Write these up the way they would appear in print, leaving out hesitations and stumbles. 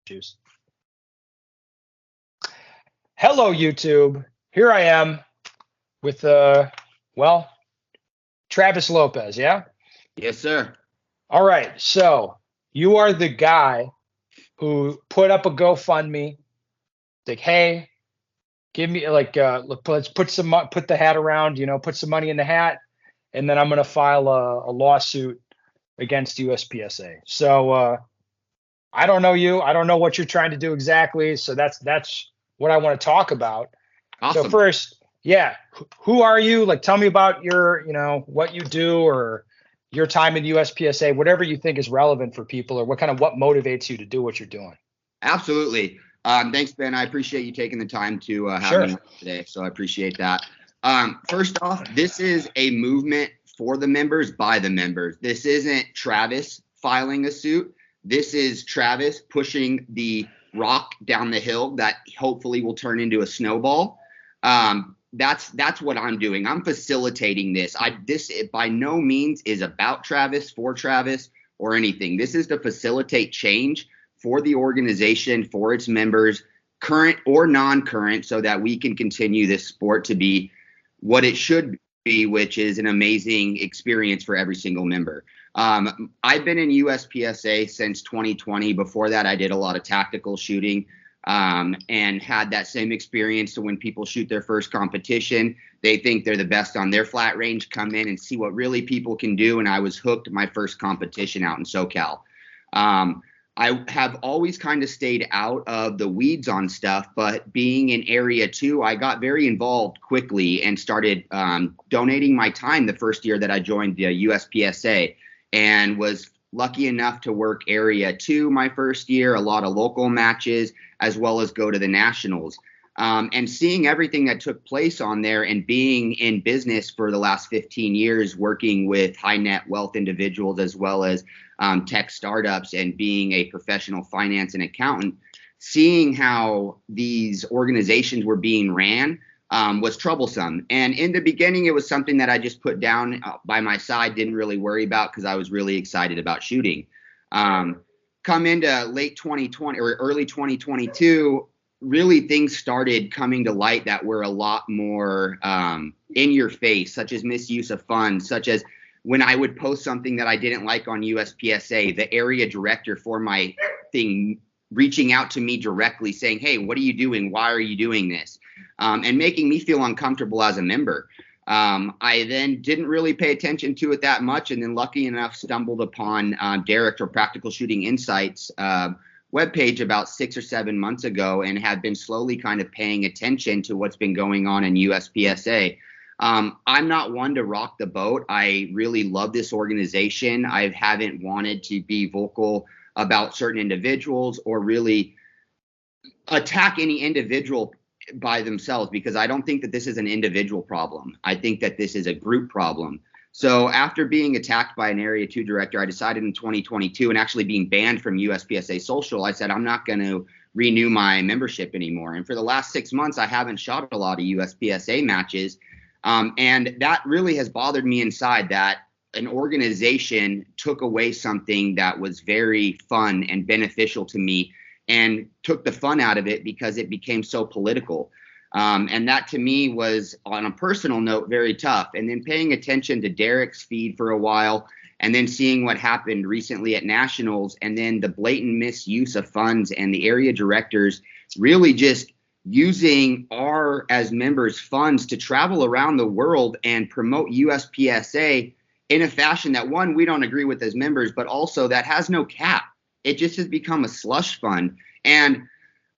issues. Hello, YouTube. Here I am with, well, Travis Lopez, yeah? Yes, sir. All right, so you are the guy who put up a GoFundMe, like, hey, give me look, let's put the hat around, put some money in the hat, and then I'm gonna file a lawsuit against USPSA. So I don't know you, I don't know what you're trying to do exactly. So that's what I want to talk about. Awesome. So first, yeah, who are you? Like, tell me about your, what you do or your time in USPSA, whatever you think is relevant for people, or what motivates you to do what you're doing. Absolutely. Thanks, Ben. I appreciate you taking the time to have Sure. me today. So I appreciate that. First off, this is a movement for the members by the members. This isn't Travis filing a suit. This is Travis pushing the rock down the hill that hopefully will turn into a snowball. That's what I'm doing. I'm facilitating this. This by no means is about Travis, for Travis, or anything. This is to facilitate change for the organization, for its members, current or non-current, so that we can continue this sport to be what it should be, which is an amazing experience for every single member. I've been in USPSA since 2020. Before that, I did a lot of tactical shooting and had that same experience. So when people shoot their first competition, they think they're the best on their flat range, come in and see what really people can do. And I was hooked my first competition out in SoCal. I have always kind of stayed out of the weeds on stuff, but being in Area 2, I got very involved quickly and started donating my time the first year that I joined the USPSA, and was lucky enough to work Area 2 my first year, a lot of local matches, as well as go to the nationals. And seeing everything that took place on there, and being in business for the last 15 years, working with high net wealth individuals as well as tech startups, and being a professional finance and accountant, seeing how these organizations were being ran was troublesome. And in the beginning, it was something that I just put down by my side, didn't really worry about, because I was really excited about shooting. Come into late 2020 or early 2022, really things started coming to light that were a lot more in your face, such as misuse of funds, such as when I would post something that I didn't like on USPSA, the area director for my thing reaching out to me directly saying, hey, what are you doing? Why are you doing this? And making me feel uncomfortable as a member. I then didn't really pay attention to it that much, and then lucky enough stumbled upon Derek, or Practical Shooting Insights webpage about 6 or 7 months ago, and have been slowly kind of paying attention to what's been going on in USPSA. I'm not one to rock the boat. I really love this organization. I haven't wanted to be vocal about certain individuals or really attack any individual by themselves, because I don't think that this is an individual problem. I think that this is a group problem. So after being attacked by an Area 2 director, I decided in 2022, and actually being banned from USPSA Social, I said, I'm not going to renew my membership anymore. And for the last 6 months, I haven't shot a lot of USPSA matches. And that really has bothered me inside, that an organization took away something that was very fun and beneficial to me, and took the fun out of it because it became so political. And that to me was, on a personal note, very tough. And then paying attention to Derek's feed for a while, and then seeing what happened recently at nationals, and then the blatant misuse of funds, and the area directors really just using our, as members, funds to travel around the world and promote USPSA in a fashion that, one, we don't agree with as members, but also that has no cap. It just has become a slush fund. And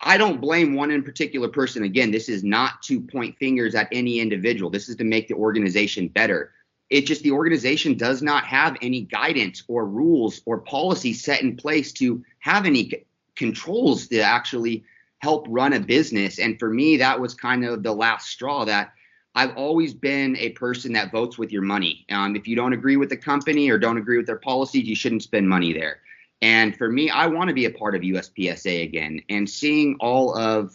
I don't blame one in particular person. Again, this is not to point fingers at any individual. This is to make the organization better. It's just the organization does not have any guidance or rules or policies set in place to have any controls to actually help run a business. And for me, that was kind of the last straw. That I've always been a person that votes with your money. If you don't agree with the company or don't agree with their policies, you shouldn't spend money there. And for me, I want to be a part of USPSA again. And seeing all of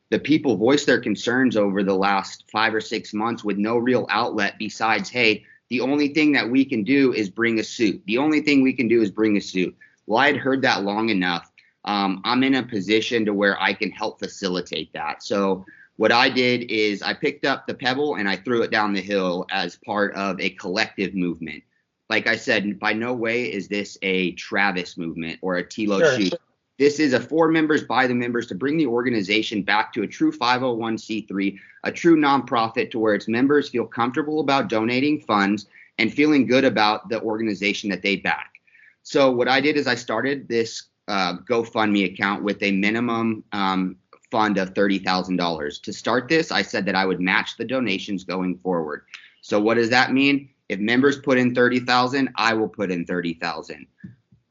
the people voice their concerns over the last 5 or 6 months with no real outlet besides, hey, the only thing that we can do is bring a suit. The only thing we can do is bring a suit. Well, I had heard that long enough. I'm in a position to where I can help facilitate that. So what I did is I picked up the pebble and I threw it down the hill as part of a collective movement. Like I said, by no way is this a Travis movement or a Tilo Sure. shoot. This is a for members by the members to bring the organization back to a true 501c3, a true nonprofit to where its members feel comfortable about donating funds and feeling good about the organization that they back. So what I did is I started this GoFundMe account with a minimum fund of $30,000. To start this, I said that I would match the donations going forward. So what does that mean? If members put in 30,000, I will put in 30,000.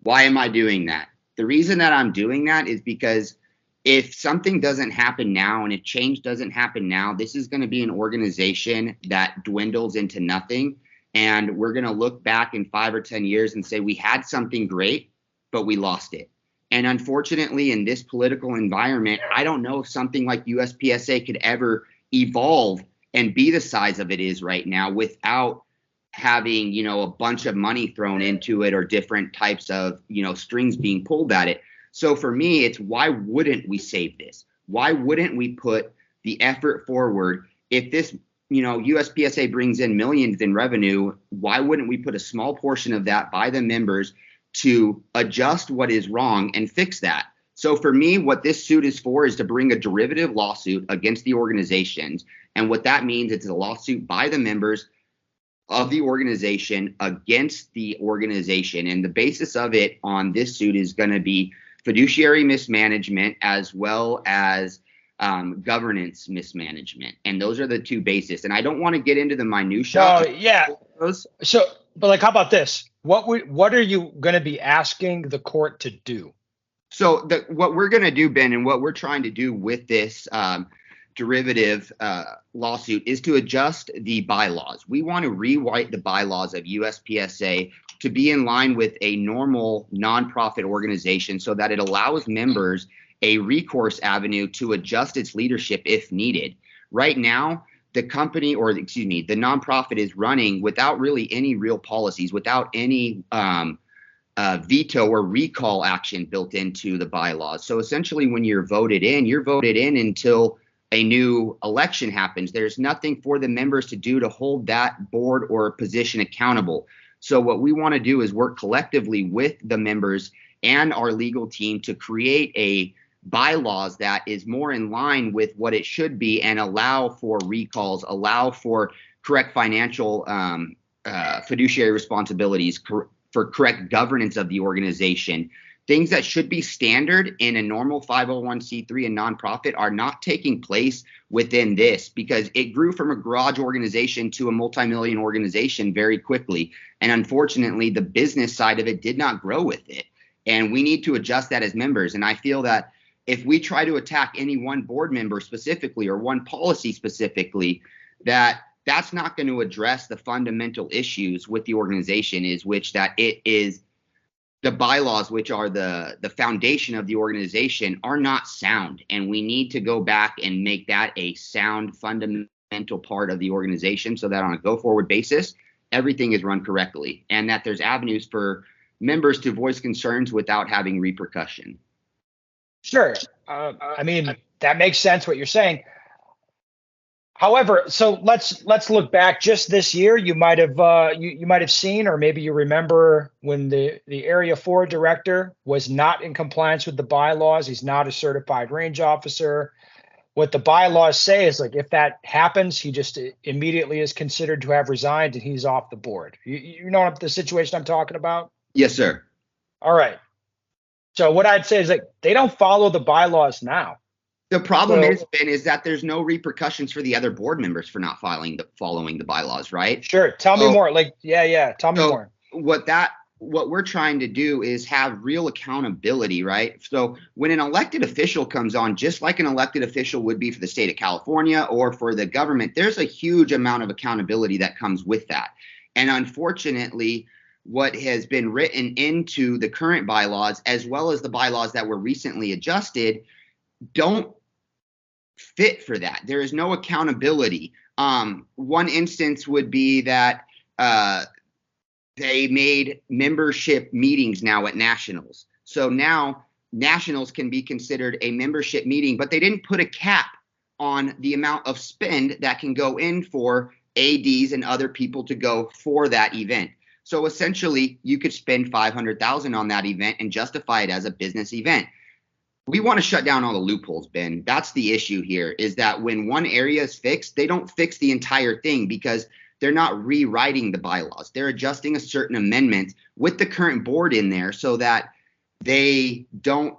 Why am I doing that? The reason that I'm doing that is because if something doesn't happen now and if change doesn't happen now, this is going to be an organization that dwindles into nothing. And we're going to look back in 5 or 10 years and say we had something great, but we lost it. And unfortunately, in this political environment, I don't know if something like USPSA could ever evolve and be the size of it is right now without having, a bunch of money thrown into it or different types of, strings being pulled at it. So for me, it's why wouldn't we save this? Why wouldn't we put the effort forward? If this, USPSA brings in millions in revenue, why wouldn't we put a small portion of that by the members to adjust what is wrong and fix that? So for me, what this suit is for is to bring a derivative lawsuit against the organizations. And what that means, it's a lawsuit by the members of the organization against the organization. And the basis of it on this suit is going to be fiduciary mismanagement as well as governance mismanagement. And those are the two bases. And I don't want to get into the minutia. Oh, yeah. So, but how about this? What are you going to be asking the court to do? So what we're going to do, Ben, and what we're trying to do with this derivative lawsuit is to adjust the bylaws. We want to rewrite the bylaws of USPSA to be in line with a normal nonprofit organization so that it allows members a recourse avenue to adjust its leadership if needed. Right now, the nonprofit is running without really any real policies, without any veto or recall action built into the bylaws. So essentially, when you're voted in until a new election happens. There's nothing for the members to do to hold that board or position accountable. So what we want to do is work collectively with the members and our legal team to create a bylaws that is more in line with what it should be and allow for recalls, allow for correct financial fiduciary responsibilities, for correct governance of the organization. Things that should be standard in a normal 501c3 and nonprofit are not taking place within this because it grew from a garage organization to a multi-million organization very quickly. And unfortunately, the business side of it did not grow with it. And we need to adjust that as members. And I feel that if we try to attack any one board member specifically or one policy specifically, that's not going to address the fundamental issues with the organization, that it is the bylaws, which are the foundation of the organization, are not sound. And we need to go back and make that a sound, fundamental part of the organization so that on a go-forward basis, everything is run correctly and that there's avenues for members to voice concerns without having repercussion. Sure. That makes sense what you're saying. However, so let's look back just this year. You might have you might have seen, or maybe you remember when the Area 4 director was not in compliance with the bylaws. He's not a certified range officer. What the bylaws say is if that happens, he just immediately is considered to have resigned and he's off the board. You know the situation I'm talking about? Yes, sir. All right. So what I'd say is they don't follow the bylaws now. The problem is that there's no repercussions for the other board members for not following the bylaws, right? Sure. Tell me more. Tell me more. What we're trying to do is have real accountability, right? So when an elected official comes on, just like an elected official would be for the state of California or for the government, there's a huge amount of accountability that comes with that. And unfortunately, what has been written into the current bylaws, as well as the bylaws that were recently adjusted, don't fit for that. There is no accountability. One instance would be that they made membership meetings now at nationals. So now nationals can be considered a membership meeting, but they didn't put a cap on the amount of spend that can go in for ADs and other people to go for that event. So essentially, you could spend $500,000 on that event and justify it as a business event. We want to shut down all the loopholes, Ben. That's the issue here, is that when one area is fixed, they don't fix the entire thing because they're not rewriting the bylaws. They're adjusting a certain amendment with the current board in there so that they don't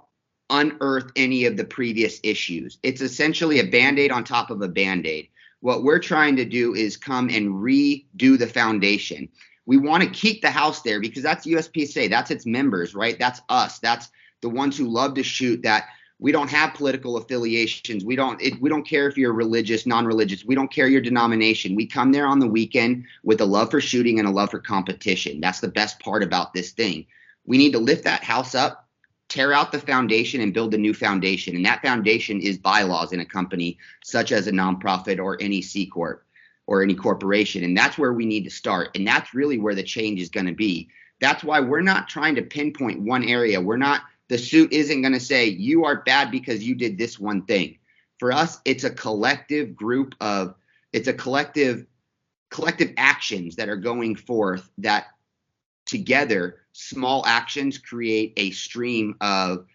unearth any of the previous issues. It's essentially a Band-Aid on top of a Band-Aid. What we're trying to do is come and redo the foundation. We want to keep the house there because that's USPSA. That's its members, right? That's us. That's the ones who love to shoot. That we don't have political affiliations. We don't care if you're religious, non-religious. We don't care your denomination. We come there on the weekend with a love for shooting and a love for competition. That's the best part about this thing. We need to lift that house up, tear out the foundation, and build a new foundation. And that foundation is bylaws in a company such as a nonprofit or any C Corp or any corporation. And that's where we need to start. And that's really where the change is going to be. That's why we're not trying to pinpoint one area. The suit isn't going to say you are bad because you did this one thing. For us, it's a collective collective actions that are going forth that together, small actions create a stream of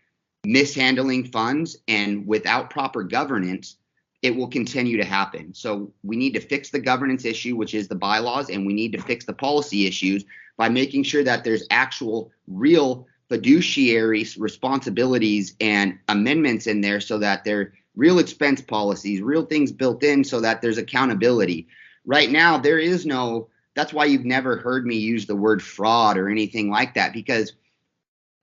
mishandling funds, and without proper governance, it will continue to happen. So we need to fix the governance issue, which is the bylaws, and we need to fix the policy issues by making sure that there's actual real fiduciary responsibilities and amendments in there so that there are real expense policies, real things built in so that there's accountability. Right now, there is no, that's why you've never heard me use the word fraud or anything like that, because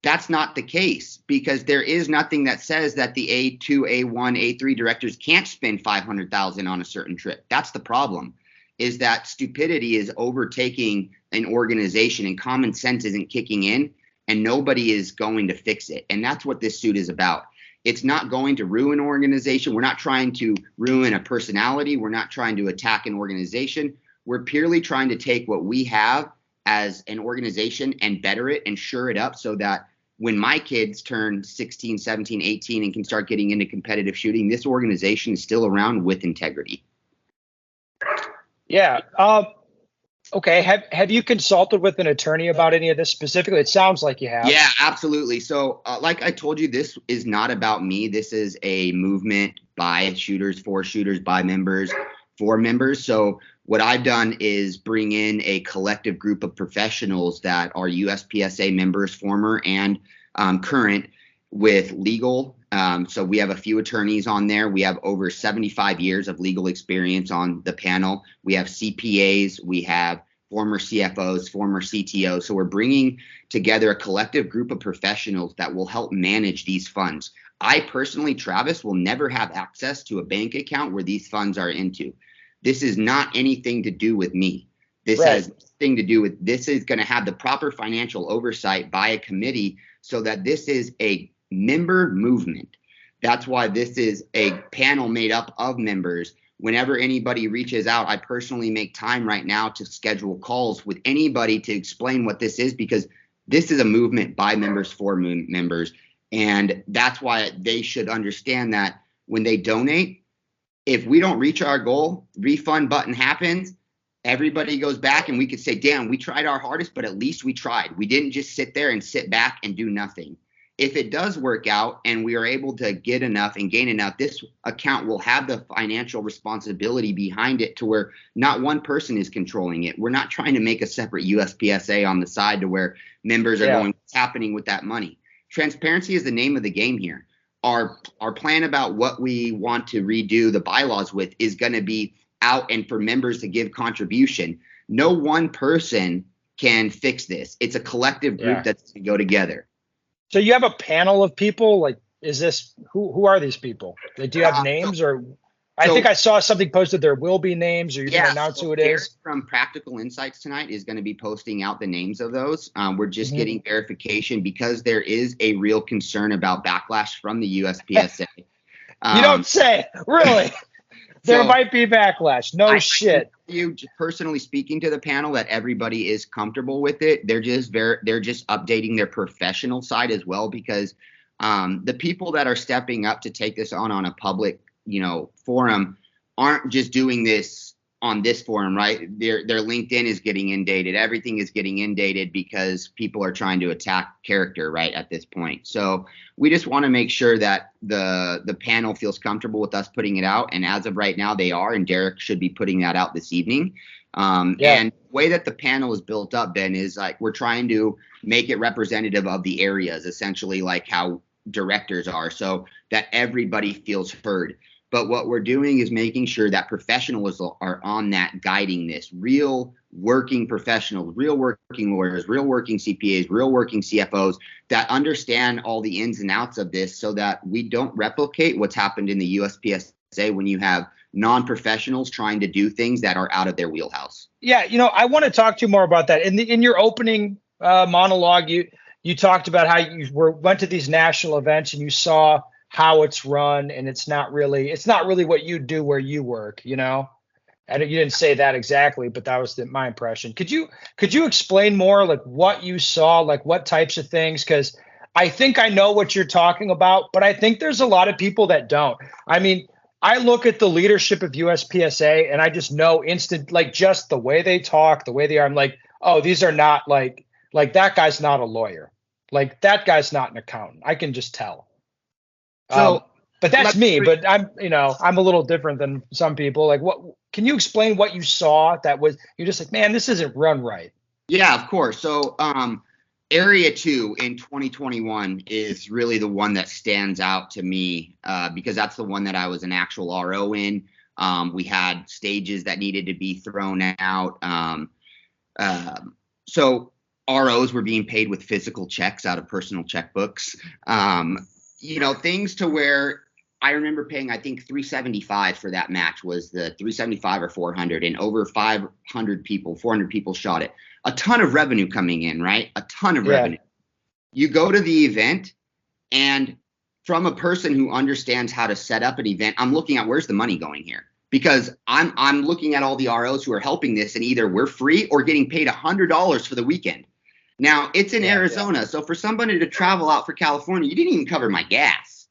that's not the case, because there is nothing that says that the A2, A1, A3 directors can't spend $500,000 on a certain trip. That's the problem, is that stupidity is overtaking an organization and common sense isn't kicking in. And nobody is going to fix it. And that's what this suit is about. It's not going to ruin an organization. We're not trying to ruin a personality. We're not trying to attack an organization. We're purely trying to take what we have as an organization and better it and shore it up so that when my kids turn 16, 17, 18 and can start getting into competitive shooting, this organization is still around with integrity. Yeah. Okay. Have you consulted with an attorney about any of this specifically? It sounds like you have. Yeah, absolutely. So like I told you, this is not about me. This is a movement by shooters, for shooters, by members, for members. So what I've done is bring in a collective group of professionals that are USPSA members, former and current, with legal. So we have a few attorneys on there. We have over 75 years of legal experience on the panel. We have CPAs. We have former CFOs, former CTOs. So we're bringing together a collective group of professionals that will help manage these funds. I personally, Travis, will never have access to a bank account where these funds are into. This is not anything to do with me. This has nothing to do with, this is going to have the proper financial oversight by a committee so that this is a member movement. That's why this is a panel made up of members. Whenever anybody reaches out, I personally make time right now to schedule calls with anybody to explain what this is, because this is a movement by members, for members. And that's why they should understand that when they donate, if we don't reach our goal, refund button happens, everybody goes back and we could say, damn, we tried our hardest, but at least we tried. We didn't just sit there and sit back and do nothing. If it does work out and we are able to get enough and gain enough, this account will have the financial responsibility behind it to where not one person is controlling it. We're not trying to make a separate USPSA on the side to where members are going, what's happening with that money. Transparency is the name of the game here. Our plan about what we want to redo the bylaws with is going to be out and for members to give contribution. No one person can fix this. It's a collective group that's going to go together. So you have a panel of people. Like, is this who are these people? Like, do you have names or? I think I saw something posted. There will be names, or you're going to announce who it is. Eric from Practical Insights tonight is going to be posting out the names of those. We're just getting verification because there is a real concern about backlash from the USPSA. You don't say, really? There might be backlash. No shit. You personally speaking to the panel that everybody is comfortable with it. They're just updating their professional side as well, because The people that are stepping up to take this on a public, forum aren't just doing this on this forum, right? Their LinkedIn is getting inundated. Everything is getting inundated because people are trying to attack character, right, at this point. So we just want to make sure that the panel feels comfortable with us putting it out. And as of right now, they are, and Derek should be putting that out this evening. And the way that the panel is built up, Ben, is like we're trying to make it representative of the areas, essentially like how directors are, so that everybody feels heard. But what we're doing is making sure that professionals are on that, guiding this. Real working professionals, real working lawyers, real working CPAs, real working CFOs that understand all the ins and outs of this, so that we don't replicate what's happened in the USPSA when you have non-professionals trying to do things that are out of their wheelhouse. Yeah, I want to talk to you more about that. In your opening monologue, you talked about how you went to these national events and you saw how it's run, and it's not really what you do where you work, And you didn't say that exactly, but that was my impression. Could you explain more, like what you saw, like what types of things? Because I think I know what you're talking about, but I think there's a lot of people that don't. I mean, I look at the leadership of USPSA and I just know just the way they talk, the way they are. I'm like, oh, these are not like that guy's not a lawyer. Like that guy's not an accountant. I can just tell. So, but that's me. But I'm a little different than some people. Like, what can you explain what you saw that was you're just like, man, this isn't run right? Yeah, of course. So, Area 2 in 2021 is really the one that stands out to me because that's the one that I was an actual RO in. We had stages that needed to be thrown out. So ROs were being paid with physical checks out of personal checkbooks. Things to where I remember paying, I think 375 for that match was the 375 or 400, and over 400 people shot it. A ton of revenue coming in, right? A ton of revenue. You go to the event, and from a person who understands how to set up an event, I'm looking at where's the money going here, because I'm looking at all the ROs who are helping this, and either we're free or getting paid $100 for the weekend. Now, it's in Arizona, so for somebody to travel out for California, you didn't even cover my gas.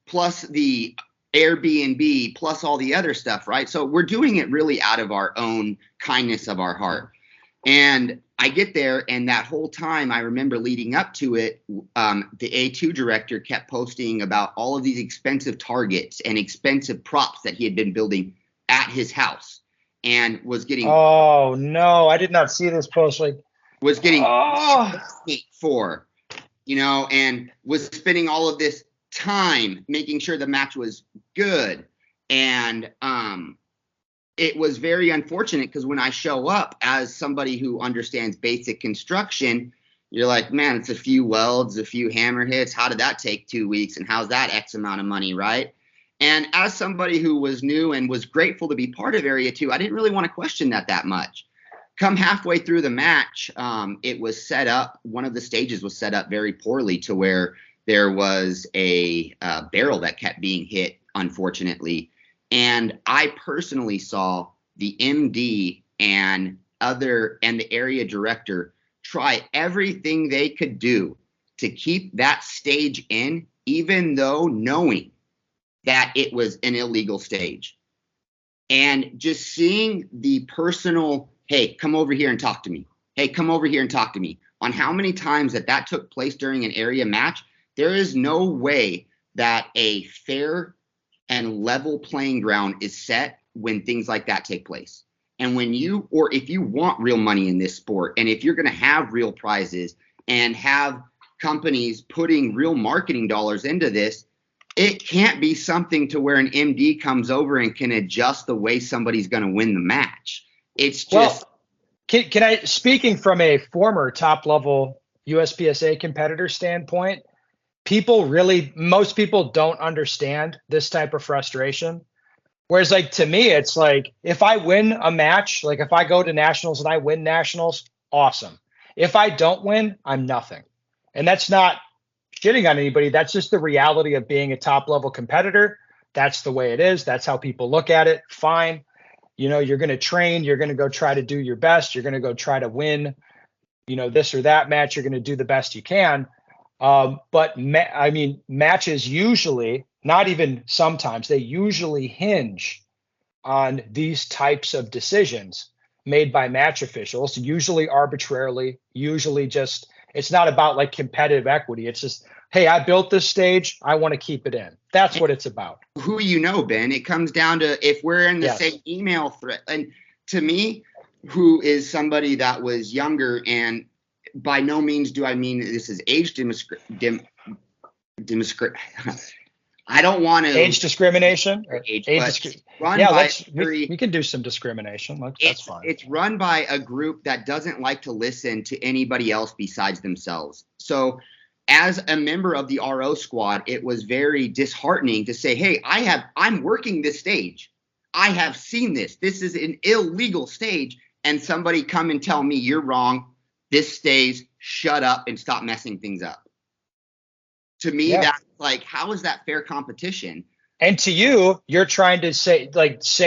Plus the Airbnb, plus all the other stuff, right? So we're doing it really out of our own kindness of our heart. And I get there, and that whole time I remember leading up to it, the A2 director kept posting about all of these expensive targets and expensive props that he had been building at his house. And was getting oh no, I did not see this post. Was getting for, and was spending all of this time making sure the match was good. And it was very unfortunate because when I show up as somebody who understands basic construction, you're like, man, it's a few welds, a few hammer hits. How did that take 2 weeks? And how's that X amount of money, right? And as somebody who was new and was grateful to be part of Area 2, I didn't really want to question that much. Come halfway through the match, it was set up. One of the stages was set up very poorly to where there was a barrel that kept being hit, unfortunately. And I personally saw the MD and the area director try everything they could do to keep that stage in, even though knowing that it was an illegal stage. And just seeing the personal, hey, come over here and talk to me. Hey, come over here and talk to me. On how many times that took place during an area match, there is no way that a fair and level playing ground is set when things like that take place. And if you want real money in this sport, and if you're going to have real prizes and have companies putting real marketing dollars into this, it can't be something to where an MD comes over and can adjust the way somebody's going to win the match. It's just. Well, can I, speaking from a former top level USPSA competitor standpoint, most people don't understand this type of frustration. Whereas to me, it's like, if I win a match, like if I go to nationals and I win nationals, awesome. If I don't win, I'm nothing. And that's not shitting on anybody. That's just the reality of being a top level competitor. That's the way it is. That's how people look at it. Fine. You're going to train. You're going to go try to do your best. You're going to go try to win, this or that match. You're going to do the best you can. But I mean, matches usually, not even sometimes, they usually hinge on these types of decisions made by match officials, usually arbitrarily, usually just, it's not about like competitive equity. It's just, hey, I built this stage, I want to keep it in. That's what it's about. Who you know, Ben, it comes down to if we're in the Yes. same email thread. And to me, who is somebody that was younger, and by no means do I mean this is age I don't want to Age discrimination. age, Age but discri- run yeah, by we can do some discrimination. That's fine. it's run by a group that doesn't like to listen to anybody else besides themselves. So as a member of the RO squad, it was very disheartening to say, hey, I'm working this stage. I have seen this. This is an illegal stage. And somebody come and tell me you're wrong. This stays, shut up and stop messing things up. To me, Yeah. that's like, how is that fair competition? And to you, you're trying to say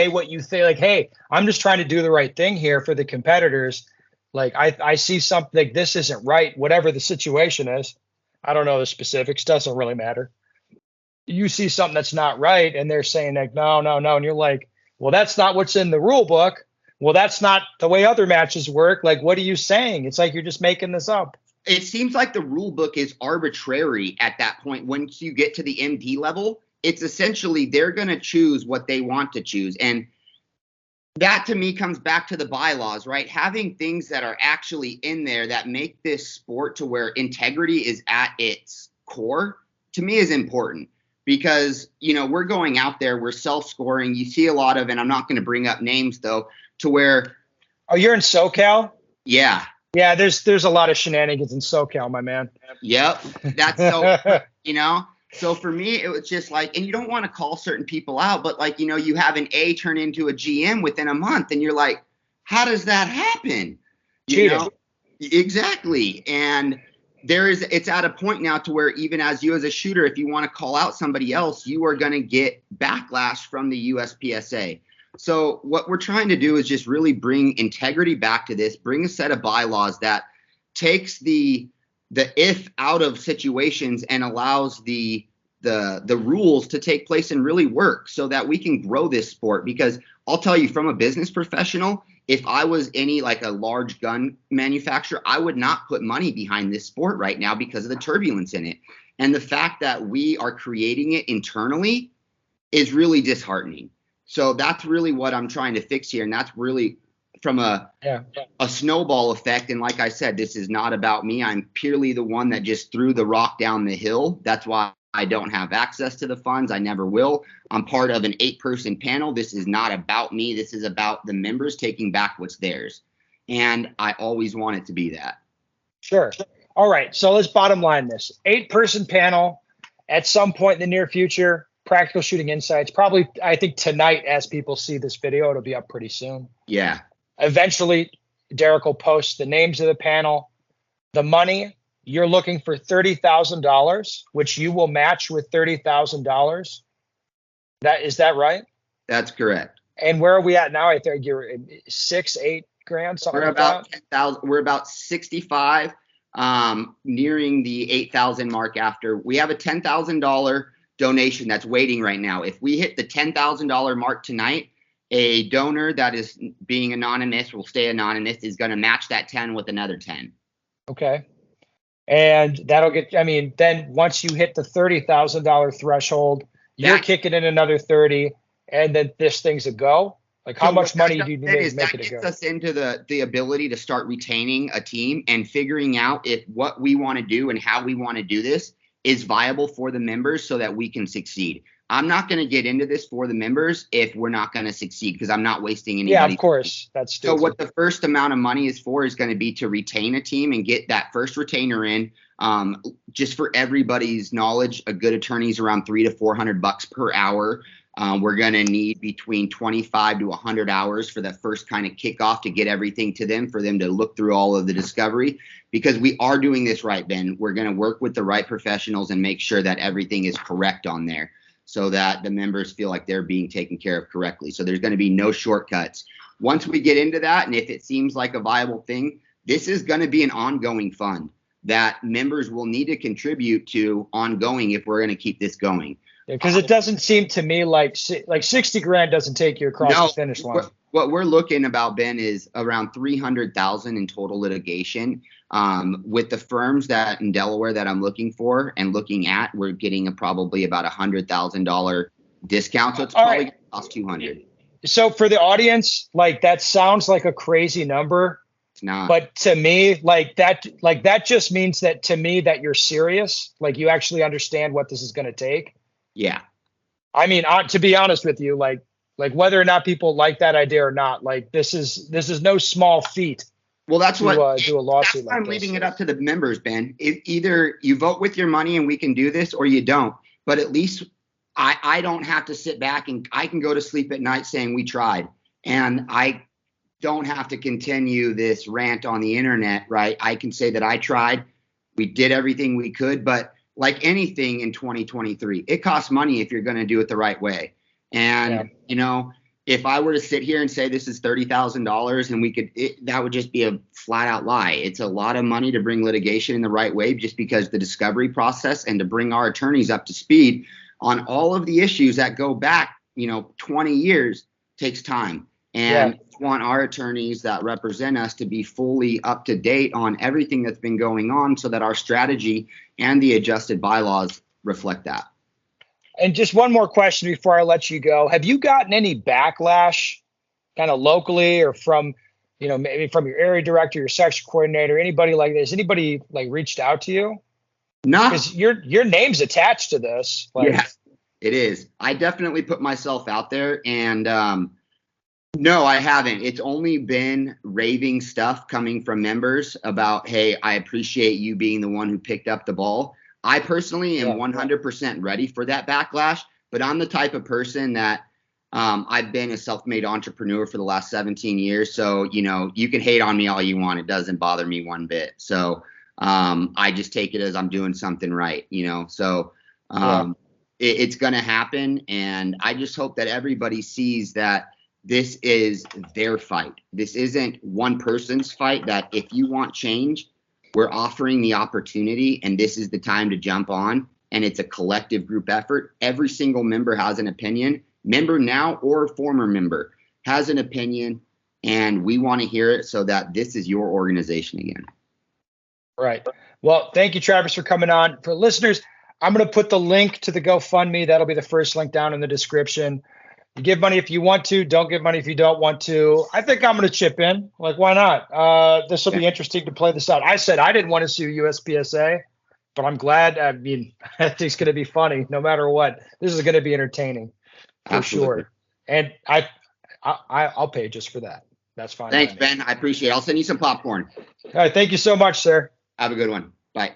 what you think, like, hey, I'm just trying to do the right thing here for the competitors. Like, I see something like this isn't right, whatever the situation is. I don't know the specifics, doesn't really matter. You see something that's not right, and they're saying like, no, no, no. And you're like, well, that's not what's in the rule book. Well, that's not the way other matches work. Like, what are you saying? It's like you're just making this up. It seems like the rule book is arbitrary at that point. Once you get to the MD level, it's essentially they're going to choose what they want to choose. And that to me comes back to the bylaws, right? Having things that are actually in there that make this sport to where integrity is at its core, to me is important. Because, you know, we're going out there, we're self-scoring. You see a lot of, and I'm not going to bring up names though, to where. Oh, you're in SoCal? Yeah. Yeah, there's a lot of shenanigans in SoCal, my man. Yep. That's so, you know. So for me, it was just like, and you don't want to call certain people out, but like, you know, you have an A turn into a GM within a month, and you're like, how does that happen? You know? Exactly. And it's at a point now to where even as you as a shooter, if you want to call out somebody else, you are going to get backlash from the USPSA. So what we're trying to do is just really bring integrity back to this, bring a set of bylaws that takes the if out of situations and allows the rules to take place and really work so that we can grow this sport. Because I'll tell you, from a business professional, if I was any like a large gun manufacturer, I would not put money behind this sport right now because of the turbulence in it. And the fact that we are creating it internally is really disheartening. So that's really what I'm trying to fix here. And that's really from a snowball effect. And like I said, this is not about me. I'm purely the one that just threw the rock down the hill. That's why I don't have access to the funds. I never will. I'm part of an 8-person panel. This is not about me. This is about the members taking back what's theirs. And I always want it to be that. Sure. All right. So let's bottom line this. 8-person panel at some point in the near future. Practical Shooting Insights. Probably, I think tonight, as people see this video, it'll be up pretty soon. Yeah. Eventually, Derek will post the names of the panel. The money, you're looking for $30,000, which you will match with $30,000. Is that right? That's correct. And where are we at now? I think you're 6-8 grand, something we're like about that. 10,000. We're about 65, nearing the 8,000 mark. After we have a $10,000 donation that's waiting right now. If we hit the $10,000 mark tonight, a donor that is being anonymous, will stay anonymous, is going to match that 10 with another 10. Okay. And that'll get, I mean, then once you hit the $30,000 threshold, you're kicking in another 30, and then this thing's a go. Like, how much money do you need to make it a go? That gets us into the ability to start retaining a team and figuring out if what we want to do and how we want to do this is viable for the members so that we can succeed. I'm not going to get into this for the members if we're not going to succeed, because I'm not wasting anybody. Yeah, of course. That's stupid. So what the first amount of money is for is going to be to retain a team and get that first retainer in. Just for everybody's knowledge, a good attorney is around $300 to $400 per hour. We're going to need between 25 to 100 hours for that first kind of kickoff to get everything to them, for them to look through all of the discovery, because we are doing this right, Ben. We're going to work with the right professionals and make sure that everything is correct on there so that the members feel like they're being taken care of correctly. So there's going to be no shortcuts. Once we get into that, and if it seems like a viable thing, this is going to be an ongoing fund. that members will need to contribute to ongoing if we're going to keep this going. Because it doesn't seem to me like 60 grand doesn't take you across the finish line. What we're looking about, Ben, is around 300,000 in total litigation. With the firms that in Delaware that I'm looking for and looking at, we're getting probably about $100,000 discount. So it's probably going to cost 200. So for the audience, like that sounds like a crazy number. It's not. But to me, like that just means that to me that you're serious, like you actually understand what this is going to take. Yeah. I mean, to be honest with you, like whether or not people like that idea or not, like this is no small feat. Well, that's what do a lawsuit like I'm this. leaving it up to the members, Ben. Either you vote with your money and we can do this, or you don't. But at least I don't have to sit back and I can go to sleep at night saying we tried, and I don't have to continue this rant on the internet, right? I can say that I tried. We did everything we could, but like anything in 2023, it costs money if you're going to do it the right way. And, you know, if I were to sit here and say this is $30,000 and we could, that would just be a flat out lie. It's a lot of money to bring litigation in the right way, just because the discovery process and to bring our attorneys up to speed on all of the issues that go back, 20 years takes time. And we want our attorneys that represent us to be fully up to date on everything that's been going on so that our strategy and the adjusted bylaws reflect that. And just one more question before I let you go. Have you gotten any backlash kind of locally or from, maybe from your area director, your section coordinator, anybody like this? Anybody like reached out to you? No. Because your name's attached to this. Yeah, it is. I definitely put myself out there, and no, I haven't. It's only been raving stuff coming from members about, hey, I appreciate you being the one who picked up the ball. I personally am 100% ready for that backlash, but I'm the type of person that I've been a self-made entrepreneur for the last 17 years. So, you can hate on me all you want. It doesn't bother me one bit. So I just take it as I'm doing something right, So it's going to happen. And I just hope that everybody sees that this is their fight. This isn't one person's fight, that if you want change, we're offering the opportunity, and this is the time to jump on. And it's a collective group effort. Every single member has an opinion. Member now or former member has an opinion, and we want to hear it so that this is your organization again. Right. Well, thank you, Travis, for coming on. For listeners, I'm going to put the link to the GoFundMe. That'll be the first link down in the description. You give money if you want to. Don't give money if you don't want to. I think I'm going to chip in. Like, why not? This will be interesting to play this out. I said I didn't want to sue USPSA, but I'm glad. I mean, I think it's going to be funny no matter what. This is going to be entertaining for sure. And I'll pay just for that. That's fine. Thanks, Ben. I appreciate it. I'll send you some popcorn. All right. Thank you so much, sir. Have a good one. Bye.